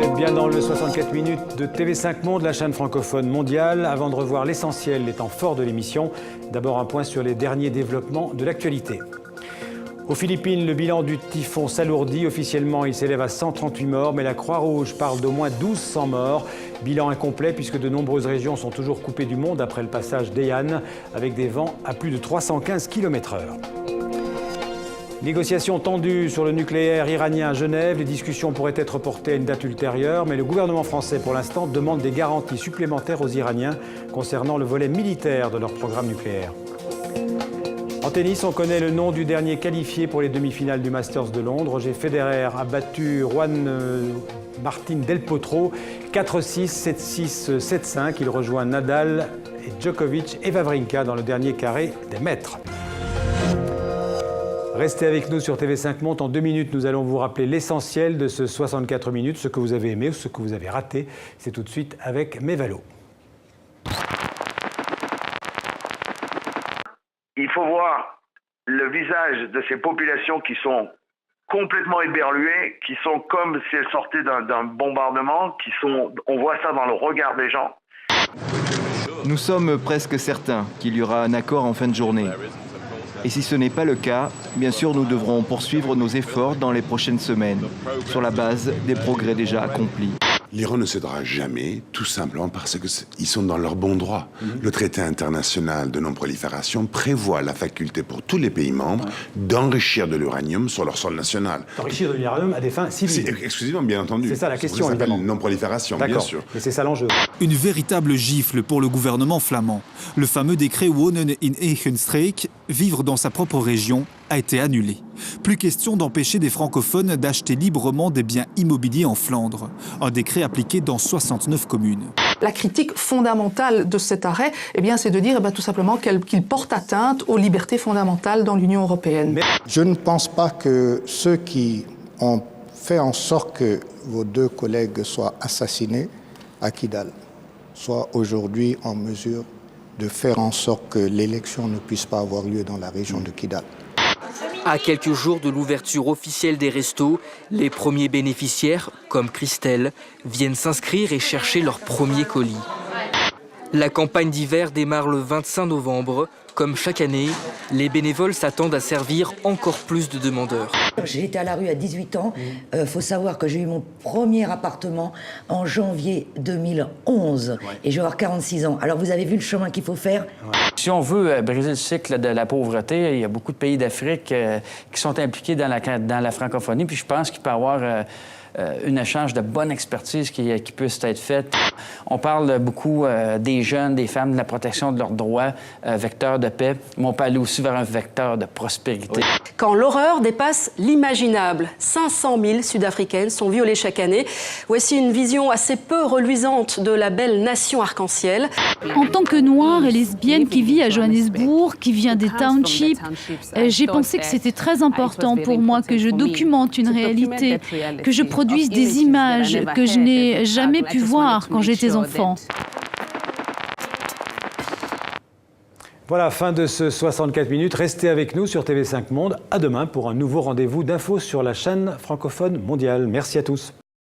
Vous êtes bien dans le 64 minutes de TV5 Monde, la chaîne francophone mondiale. Avant de revoir l'essentiel, les temps forts de l'émission, d'abord un point sur les derniers développements de l'actualité. Aux Philippines, le bilan du typhon s'alourdit. Officiellement, il s'élève à 138 morts, mais la Croix-Rouge parle d'au moins 1200 morts. Bilan incomplet puisque de nombreuses régions sont toujours coupées du monde après le passage d'Haiyan, avec des vents à plus de 315 km/h. Négociations tendues sur le nucléaire iranien à Genève. Les discussions pourraient être reportées à une date ultérieure, mais le gouvernement français, pour l'instant, demande des garanties supplémentaires aux Iraniens concernant le volet militaire de leur programme nucléaire. En tennis, on connaît le nom du dernier qualifié pour les demi-finales du Masters de Londres. Roger Federer a battu Juan Martín del Potro 4-6, 7-6, 7-5. Il rejoint Nadal et Djokovic et Wawrinka dans le dernier carré des maîtres. Restez avec nous sur TV5 Monde. En 2 minutes, nous allons vous rappeler l'essentiel de ce 64 minutes, ce que vous avez aimé ou ce que vous avez raté. C'est tout de suite avec Mévalo. Il faut voir le visage de ces populations qui sont complètement éberluées, qui sont comme si elles sortaient d'un bombardement, on voit ça dans le regard des gens. Nous sommes presque certains qu'il y aura un accord en fin de journée. Et si ce n'est pas le cas, bien sûr, nous devrons poursuivre nos efforts dans les prochaines semaines, sur la base des progrès déjà accomplis. L'Iran ne cédera jamais, tout simplement parce qu'ils sont dans leur bon droit. Le traité international de non-prolifération prévoit la faculté pour tous les pays membres d'enrichir de l'uranium sur leur sol national. D'enrichir de l'uranium à des fins civiles. Exclusivement, bien entendu. C'est ça la question, évidemment. Non-prolifération, bien sûr. Mais c'est ça l'enjeu. Une véritable gifle pour le gouvernement flamand. Le fameux décret Wonen in eigen streek, vivre dans sa propre région, a été annulé. Plus question d'empêcher des francophones d'acheter librement des biens immobiliers en Flandre. Un décret appliqué dans 69 communes. La critique fondamentale de cet arrêt, c'est de dire tout simplement qu'il porte atteinte aux libertés fondamentales dans l'Union européenne. Je ne pense pas que ceux qui ont fait en sorte que vos 2 collègues soient assassinés à Kidal soient aujourd'hui en mesure de faire en sorte que l'élection ne puisse pas avoir lieu dans la région de Kidal. À quelques jours de l'ouverture officielle des restos, les premiers bénéficiaires, comme Christelle, viennent s'inscrire et chercher leur premier colis. La campagne d'hiver démarre le 25 novembre. Comme chaque année, les bénévoles s'attendent à servir encore plus de demandeurs. J'ai été à la rue à 18 ans. Faut savoir que j'ai eu mon premier appartement en janvier 2011. Et je vais avoir 46 ans. Alors vous avez vu le chemin qu'il faut faire. Si on veut briser le cycle de la pauvreté, il y a beaucoup de pays d'Afrique qui sont impliqués dans la francophonie. Puis je pense qu'il peut y avoir un échange de bonne expertise qui puisse être faite. On parle beaucoup des jeunes, des femmes, de la protection de leurs droits, vecteur de paix, mais on peut aller aussi vers un vecteur de prospérité. Quand l'horreur dépasse l'imaginable, 500 000 Sud-Africaines sont violées chaque année. Voici une vision assez peu reluisante de la belle nation arc-en-ciel. En tant que noire et lesbienne qui vit à Johannesburg, qui vient des townships, j'ai pensé que c'était très important pour moi que je documente une réalité, que je produise des images que je n'ai jamais pu voir quand j'étais enfant. Voilà, fin de ce 64 minutes. Restez avec nous sur TV5 Monde. À demain pour un nouveau rendez-vous d'infos sur la chaîne francophone mondiale. Merci à tous.